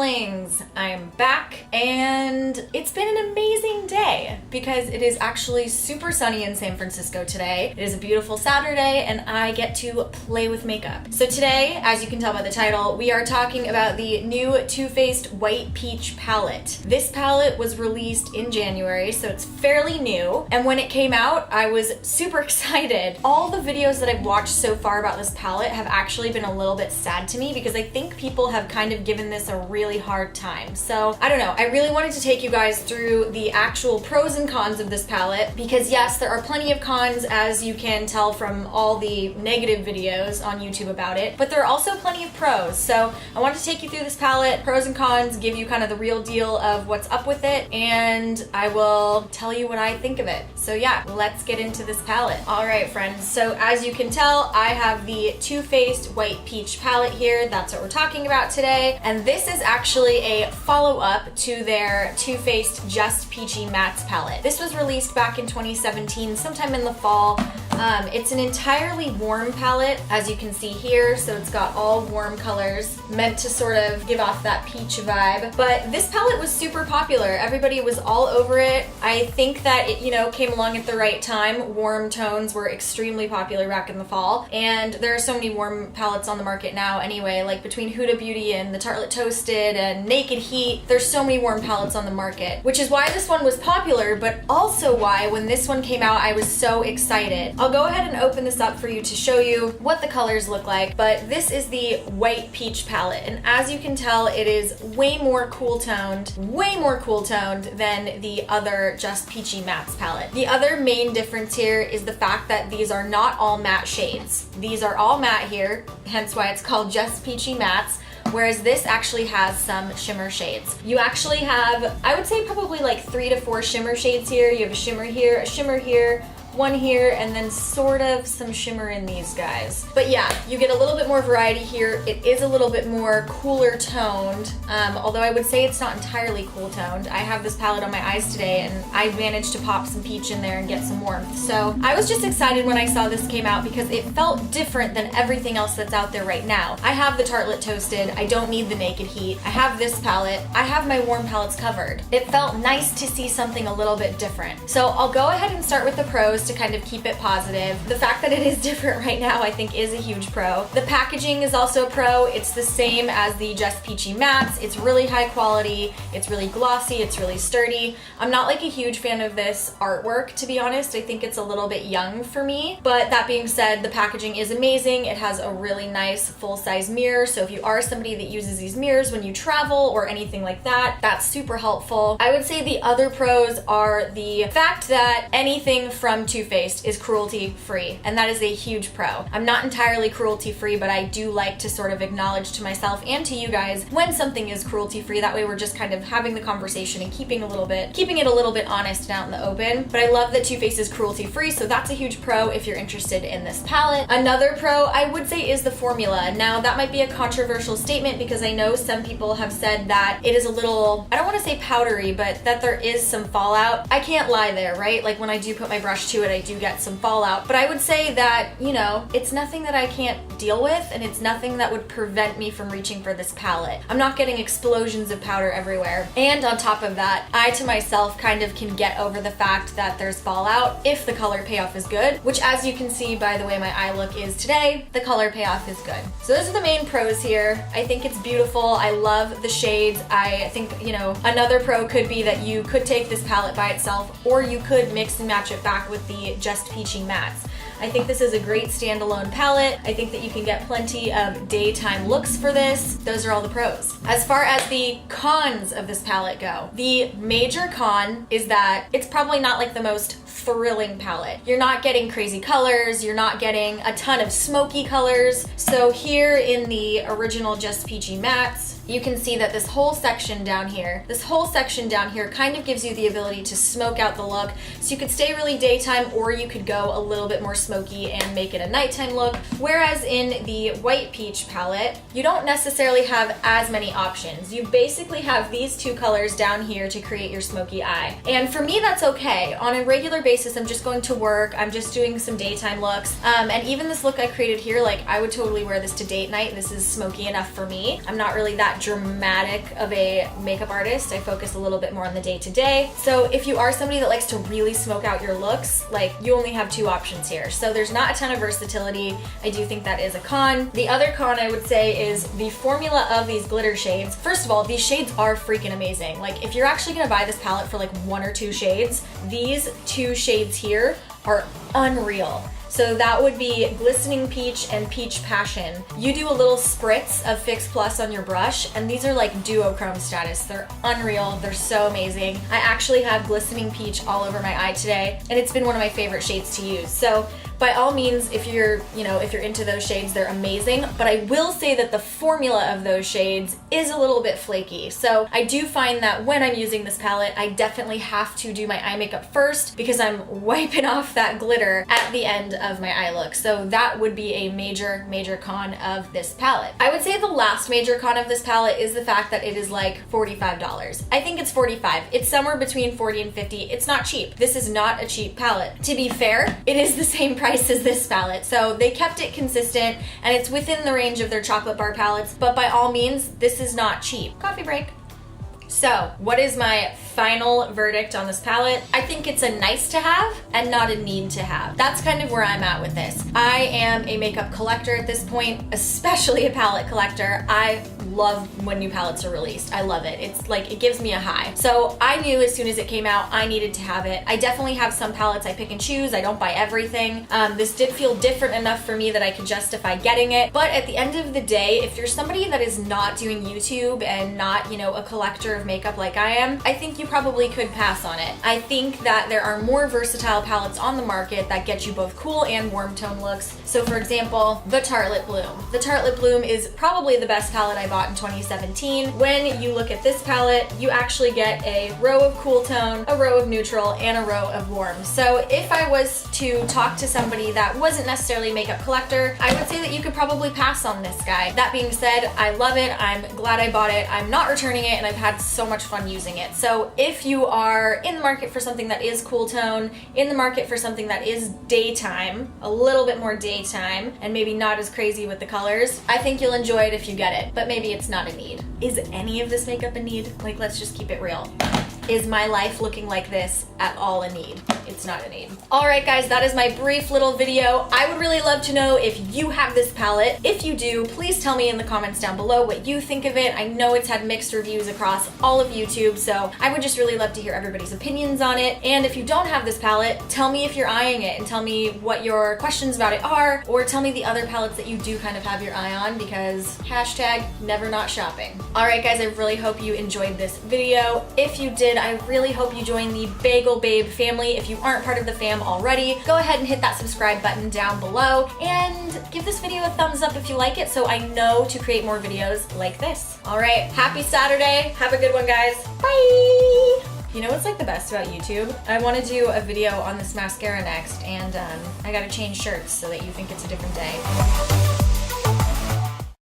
darlings, I'm back and it's been an amazing day because it is actually super sunny in San Francisco today. It is a beautiful Saturday and I get to play with makeup. So today, as you can tell by the title, we are talking about the new Too Faced White Peach palette. This palette was released in January, so it's fairly new, and when it came out, I was super excited. All the videos that I've watched so far about this palette have actually been a little bit sad to me because I think people have kind of given this a really hard time. So I don't know, I really wanted to take you guys through the actual pros and cons of this palette because yes, there are plenty of cons as you can tell from all the negative videos on YouTube about it, but there are also plenty of pros. So I wanted to take you through this palette, pros and cons, give you kind of the real deal of what's up with it, and I will tell you what I think of it. So yeah, let's get into this palette. All right, friends, so as you can tell, I have the Too Faced White Peach palette here. That's what we're talking about today. And this is actually a follow-up to their Too Faced Just Peachy Mattes palette. This was released back in 2017, sometime in the fall. It's an entirely warm palette, as you can see here, so it's got all warm colors, meant to sort of give off that peach vibe. But this palette was super popular. Everybody was all over it. I think that it, came along at the right time. Warm tones were extremely popular back in the fall, and there are so many warm palettes on the market now anyway, like between Huda Beauty and the Tartelette Toasted and Naked Heat, there's so many warm palettes on the market, which is why this one was popular, but also why when this one came out, I was so excited. I'll go ahead and open this up for you to show you what the colors look like, but this is the White Peach palette, and as you can tell, it is way more cool toned than the other Just Peachy Mattes palette. The other main difference here is the fact that these are not all matte shades. These are all matte here, hence why it's called Just Peachy Mattes, whereas this actually has some shimmer shades. You actually have, I would say probably like 3 to 4 shimmer shades here. You have a shimmer here, one here, and then sort of some shimmer in these guys. But yeah, you get a little bit more variety here. It is a little bit more cooler toned, although I would say it's not entirely cool toned. I have this palette on my eyes today and I managed to pop some peach in there and get some warmth. So I was just excited when I saw this came out because it felt different than everything else that's out there right now. I have the Tartelette Toasted, I don't need the Naked Heat, I have this palette, I have my warm palettes covered. It felt nice to see something a little bit different. So I'll go ahead and start with the pros to kind of keep it positive. The fact that it is different right now I think is a huge pro. The packaging is also a pro. It's the same as the Just Peachy Mattes. It's really high quality, it's really glossy, it's really sturdy. I'm not like a huge fan of this artwork, to be honest. I think it's a little bit young for me, but that being said, the packaging is amazing. It has a really nice full-size mirror, so if you are somebody that uses these mirrors when you travel or anything like that, that's super helpful. I would say the other pros are the fact that anything from Too Faced is cruelty-free, and that is a huge pro. I'm not entirely cruelty-free, but I do like to sort of acknowledge to myself and to you guys when something is cruelty-free. That way we're just kind of having the conversation and keeping it a little bit honest and out in the open. But I love that Too Faced is cruelty-free, so that's a huge pro if you're interested in this palette. Another pro I would say is the formula. Now that might be a controversial statement because I know some people have said that it is a little, I don't want to say powdery, but that there is some fallout. I can't lie there, right? Like when I do put my brush to it, I do get some fallout, but I would say that, it's nothing that I can't deal with, and it's nothing that would prevent me from reaching for this palette. I'm not getting explosions of powder everywhere. And on top of that, I to myself kind of can get over the fact that there's fallout if the color payoff is good, which as you can see by the way my eye look is today, the color payoff is good. So those are the main pros here. I think it's beautiful. I love the shades. I think, another pro could be that you could take this palette by itself, or you could mix and match it back with the Just Peachy Mattes. I think this is a great standalone palette. I think that you can get plenty of daytime looks for this. Those are all the pros. As far as the cons of this palette go, the major con is that it's probably not like the most thrilling palette. You're not getting crazy colors, you're not getting a ton of smoky colors. So here in the original Just Peachy Mattes, you can see that this whole section down here kind of gives you the ability to smoke out the look. So you could stay really daytime, or you could go a little bit more smoky and make it a nighttime look. Whereas in the White Peach palette, you don't necessarily have as many options. You basically have these two colors down here to create your smoky eye. And for me, that's okay. On a regular basis. I'm just going to work. I'm just doing some daytime looks. And even this look I created here, like I would totally wear this to date night. This is smoky enough for me. I'm not really that dramatic of a makeup artist. I focus a little bit more on the day-to-day. So if you are somebody that likes to really smoke out your looks, like you only have two options here. So there's not a ton of versatility. I do think that is a con. The other con I would say is the formula of these glitter shades. First of all, these shades are freaking amazing. Like if you're actually gonna buy this palette for like one or two shades, these two shades here are unreal. So that would be Glistening Peach and Peach Passion. You do a little spritz of Fix Plus on your brush, and these are like duochrome status. They're unreal, they're so amazing. I actually have Glistening Peach all over my eye today, and it's been one of my favorite shades to use. So by all means, if you're into those shades, they're amazing, but I will say that the formula of those shades is a little bit flaky. So I do find that when I'm using this palette, I definitely have to do my eye makeup first because I'm wiping off that glitter at the end of my eye look. So that would be a major, major con of this palette. I would say the last major con of this palette is the fact that it is like $45. I think it's $45. It's somewhere between $40 and $50. It's not cheap. This is not a cheap palette. To be fair, it is the same price as this palette. So they kept it consistent and it's within the range of their chocolate bar palettes, but by all means, this is not cheap. Coffee break. So, what is my final verdict on this palette? I think it's a nice to have and not a need to have. That's kind of where I'm at with this. I am a makeup collector at this point, especially a palette collector. I love when new palettes are released. I love it. It's like, it gives me a high. So I knew as soon as it came out, I needed to have it. I definitely have some palettes I pick and choose. I don't buy everything. This did feel different enough for me that I could justify getting it. But at the end of the day, if you're somebody that is not doing YouTube and not, a collector of makeup like I am, I think you probably could pass on it. I think that there are more versatile palettes on the market that get you both cool and warm tone looks. So for example, the Tartelette Bloom. The Tartelette Bloom is probably the best palette I bought in 2017. When you look at this palette, you actually get a row of cool tone, a row of neutral, and a row of warm. So if I was to talk to somebody that wasn't necessarily a makeup collector, I would say that you could probably pass on this guy. That being said, I love it. I'm glad I bought it. I'm not returning it, and I've had so much fun using it. So if you are in the market for something that is cool tone, in the market for something that is daytime, a little bit more daytime, and maybe not as crazy with the colors, I think you'll enjoy it if you get it, but maybe it's not a need. Is any of this makeup a need? Like, let's just keep it real. Is my life looking like this at all a need? It's not a need. All right, guys, that is my brief little video. I would really love to know if you have this palette. If you do, please tell me in the comments down below what you think of it. I know it's had mixed reviews across all of YouTube, so I would just really love to hear everybody's opinions on it. And if you don't have this palette, tell me if you're eyeing it and tell me what your questions about it are, or tell me the other palettes that you do kind of have your eye on, because hashtag never not shopping. All right, guys, I really hope you enjoyed this video. If you did, I really hope you join the Bagel Babe family. If you aren't part of the fam already, go ahead and hit that subscribe button down below and give this video a thumbs up if you like it so I know to create more videos like this. All right, happy Saturday. Have a good one, guys. Bye. You know what's like the best about YouTube? I want to do a video on this mascara next, and I gotta change shirts so that you think it's a different day.